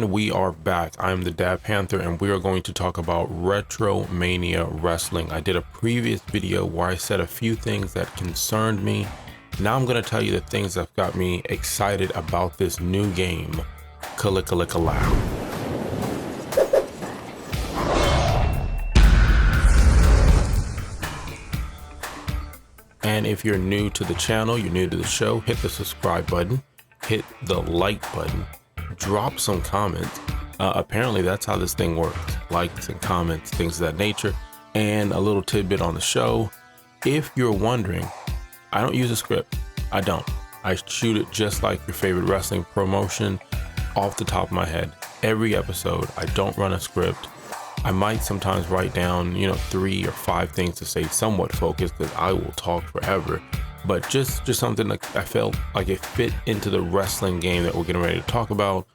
And we are back. I'm the Dadadpanther, and we are going to talk about Retromania Wrestling. I did a previous video where I said a few things that concerned me. Now I'm going to tell you the things that got me excited about this new game, Kalikalikalow. And if you're new to the channel, you're new to the show, hit the subscribe button, hit the like button, drop some comments. Apparently that's how this thing works. Likes and comments, things of that nature. And a little tidbit on the show. If you're wondering, I don't use a script. I don't. I shoot it just like your favorite wrestling promotion off the top of my head. Every episode, I don't run a script. I might sometimes write down, 3 or 5 things to say somewhat focused, because I will talk forever. But just something like I felt like it fit into the wrestling game that we're getting ready to talk about.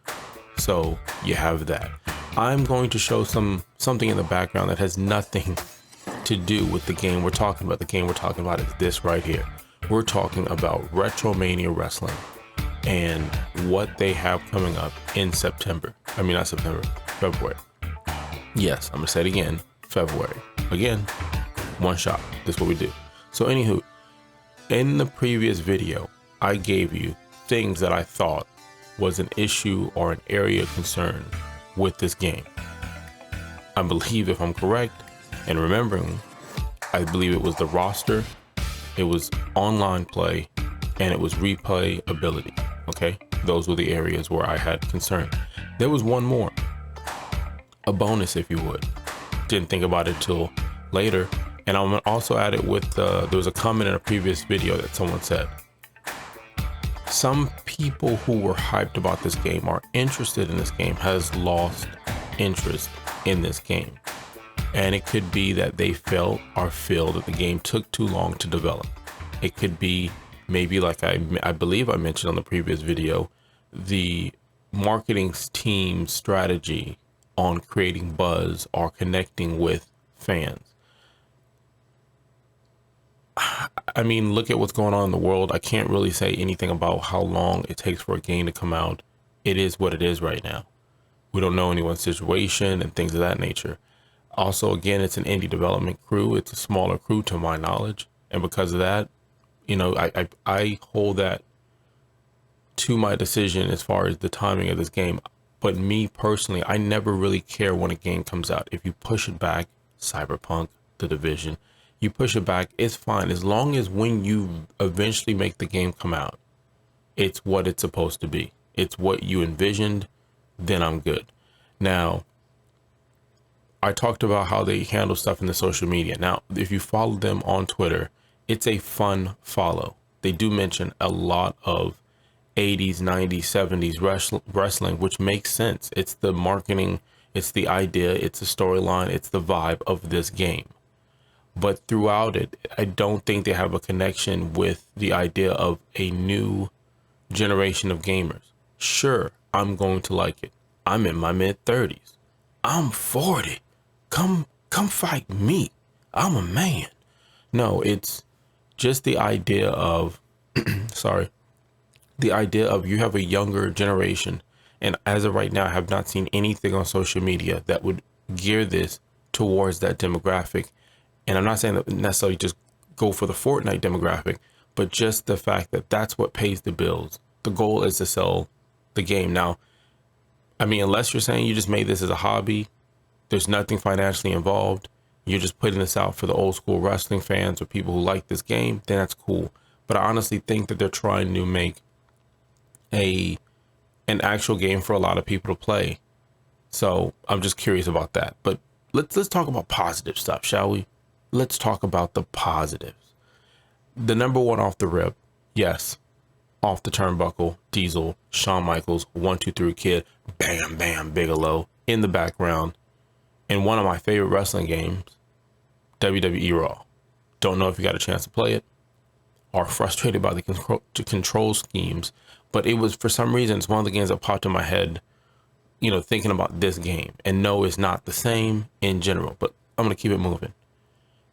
So you have that. I'm going to show something in the background that has nothing to do with the game we're talking about. The game we're talking about is this right here. We're talking about Retromania Wrestling and what they have coming up in September. I mean, not September, February. Yes, I'm gonna say it again, February. Again, one shot. This is what we do. So anywho, in the previous video, I gave you things that I thought was an issue or an area of concern with this game. I believe, if I'm correct and remembering, I believe it was the roster, it was online play, and it was replay ability. Okay, those were the areas where I had concern. There was one more, a bonus, if you would. Didn't think about it till later. And I'm gonna also add it with, there was a comment in a previous video that someone said, some people who were hyped about this game, are interested in this game, has lost interest in this game. And it could be that they felt or feel that the game took too long to develop. It could be maybe, like I believe I mentioned on the previous video, the marketing team's strategy on creating buzz or connecting with fans. I mean, look at what's going on in the world. I can't really say anything about how long it takes for a game to come out. It is what it is right now. We don't know anyone's situation and things of that nature. Also, again, it's an indie development crew. It's a smaller crew to my knowledge. And because of that, I hold that to my decision as far as the timing of this game. But me personally, I never really care when a game comes out. If you push it back, Cyberpunk, The Division, you push it back, it's fine. As long as when you eventually make the game come out, it's what it's supposed to be. It's what you envisioned, then I'm good. Now, I talked about how they handle stuff in the social media. Now, if you follow them on Twitter, it's a fun follow. They do mention a lot of 80s, 90s, 70s wrestling, which makes sense. It's the marketing, it's the idea, it's the storyline, it's the vibe of this game. But throughout it, I don't think they have a connection with the idea of a new generation of gamers. Sure, I'm going to like it. I'm in my mid-30s. I'm 40. Come fight me. I'm a man. No, it's just the idea of, the idea of you have a younger generation. And as of right now, I have not seen anything on social media that would gear this towards that demographic. And I'm not saying that necessarily just go for the Fortnite demographic, but just the fact that that's what pays the bills. The goal is to sell the game. Now, I mean, unless you're saying you just made this as a hobby, there's nothing financially involved, you're just putting this out for the old school wrestling fans or people who like this game, then that's cool. But I honestly think that they're trying to make an actual game for a lot of people to play. So I'm just curious about that. But let's talk about positive stuff, shall we? Let's talk about the positives. The number one off the rip, yes, off the turnbuckle, Diesel, Shawn Michaels, 1, 2, 3 Kid, Bam Bam Bigelow in the background. In one of my favorite wrestling games, WWE Raw. Don't know if you got a chance to play it or frustrated by the control schemes, but it was, for some reason, it's one of the games that popped in my head, thinking about this game. And no, it's not the same in general, but I'm going to keep it moving.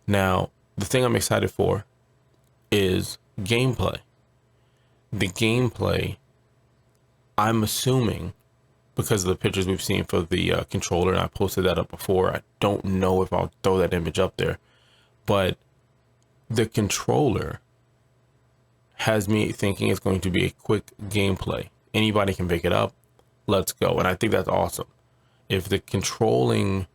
Now, the thing I'm excited for is gameplay. The gameplay, I'm assuming, because of the pictures we've seen for the controller. And I posted that up before. I don't know if I'll throw that image up there, but the controller has me thinking it's going to be a quick gameplay. Anybody can pick it up. Let's go. And I think that's awesome. If the controlling,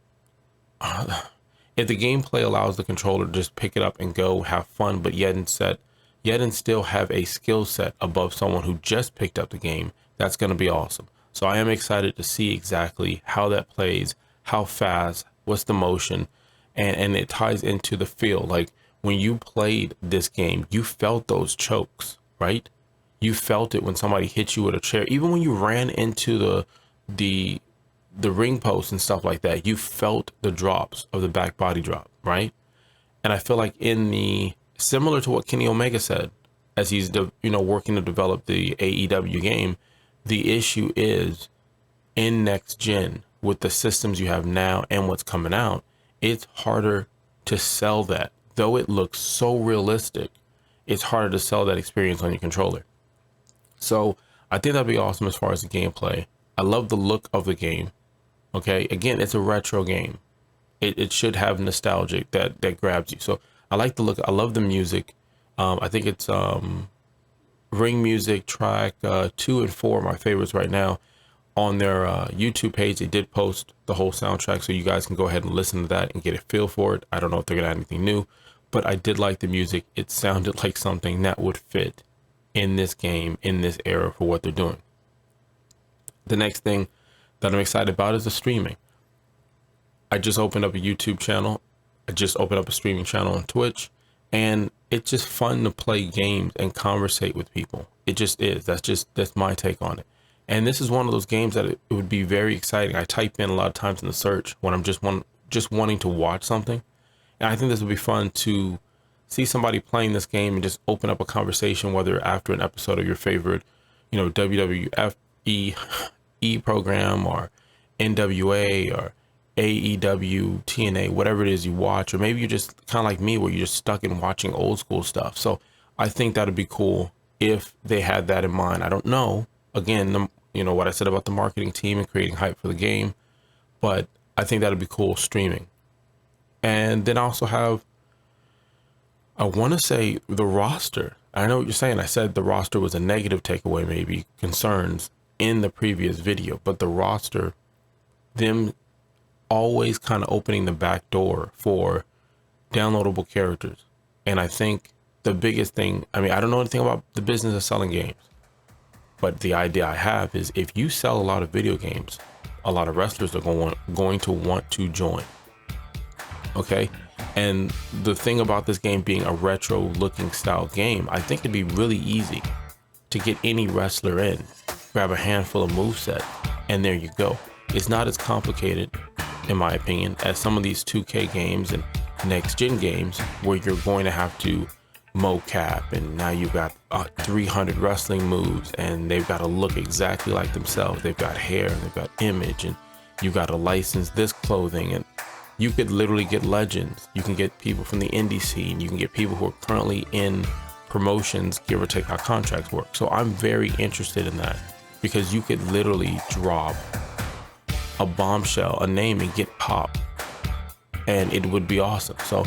if the gameplay allows the controller to just pick it up and go have fun, but yet and still have a skill set above someone who just picked up the game, that's going to be awesome. So I am excited to see exactly how that plays, how fast, what's the motion, and it ties into the feel. Like when you played this game, you felt those chokes, right? You felt it when somebody hit you with a chair. Even when you ran into the ring post and stuff like that, you felt the drops of the back body drop, right? And I feel like similar to what Kenny Omega said, as he's working to develop the AEW game, the issue is in next gen with the systems you have now and what's coming out, it's harder to sell that. Though it looks so realistic, it's harder to sell that experience on your controller. So I think that'd be awesome as far as the gameplay. I love the look of the game. Okay, again, it's a retro game. It should have nostalgic that grabs you. So I like the look. I love the music. I think it's Ring Music track 2 and 4 are my favorites right now. On their YouTube page, they did post the whole soundtrack, so you guys can go ahead and listen to that and get a feel for it. I don't know if they're gonna add anything new, but I did like the music. It sounded like something that would fit in this game, in this era, for what they're doing. The next thing that I'm excited about is the streaming. I just opened up a YouTube channel. I just opened up a streaming channel on Twitch, and it's just fun to play games and conversate with people. It just is. That's my take on it. And this is one of those games that it would be very exciting. I type in a lot of times in the search when I'm just wanting to watch something. And I think this would be fun to see somebody playing this game and just open up a conversation, whether after an episode of your favorite, WWF program, or NWA, or AEW, TNA, whatever it is you watch, or maybe you're just kind of like me where you're just stuck in watching old school stuff. So I think that'd be cool if they had that in mind. I don't know. Again, what I said about the marketing team and creating hype for the game, but I think that'd be cool streaming. And then I also have, I want to say, the roster. I know what you're saying. I said the roster was a negative takeaway, maybe concerns in the previous video, but the roster, them always kind of opening the back door for downloadable characters. And I think the biggest thing, I don't know anything about the business of selling games, but the idea I have is if you sell a lot of video games, a lot of wrestlers are going to want to join. Okay. And the thing about this game being a retro looking style game, I think it'd be really easy to get any wrestler in, grab a handful of moveset, and there you go. It's not as complicated, in my opinion, as some of these 2K games and next gen games where you're going to have to mocap, and now you've got 300 wrestling moves and they've got to look exactly like themselves. They've got hair, they've got image, and you got to license this clothing. And you could literally get legends. You can get people from the indie scene. You can get people who are currently in promotions, give or take how contracts work. So I'm very interested in that, because you could literally drop a bombshell, a name, and get popped, and it would be awesome. So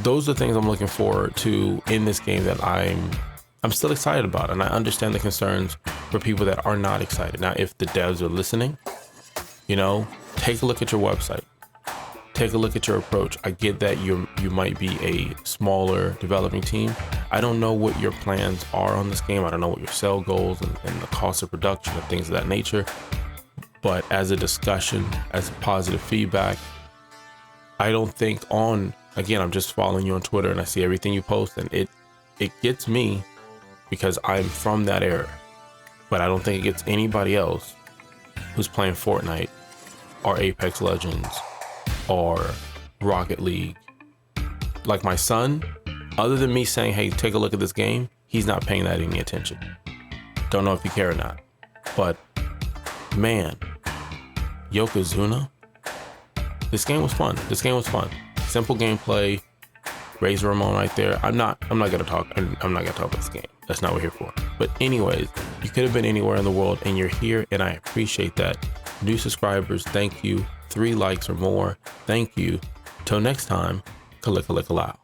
those are the things I'm looking forward to in this game that I'm still excited about. And I understand the concerns for people that are not excited. Now, if the devs are listening, take a look at your website. Take a look at your approach. I get that you might be a smaller developing team. I don't know what your plans are on this game. I don't know what your sell goals and the cost of production and things of that nature. But as a discussion, as positive feedback, I don't think again, I'm just following you on Twitter and I see everything you post, and it gets me because I'm from that era. But I don't think it gets anybody else who's playing Fortnite or Apex Legends or Rocket League. Like my son, other than me saying, hey, take a look at this game, he's not paying that any attention. Don't know if you care or not. But man, Yokozuna, this game was fun. Simple gameplay. Razor Ramon right there. I'm not gonna talk about this game. That's not what we're here for. But anyways, You could have been anywhere in the world and you're here, and I appreciate that. New subscribers, thank you. 3 likes or more, thank you. Till next time, Kalika Lika Lao.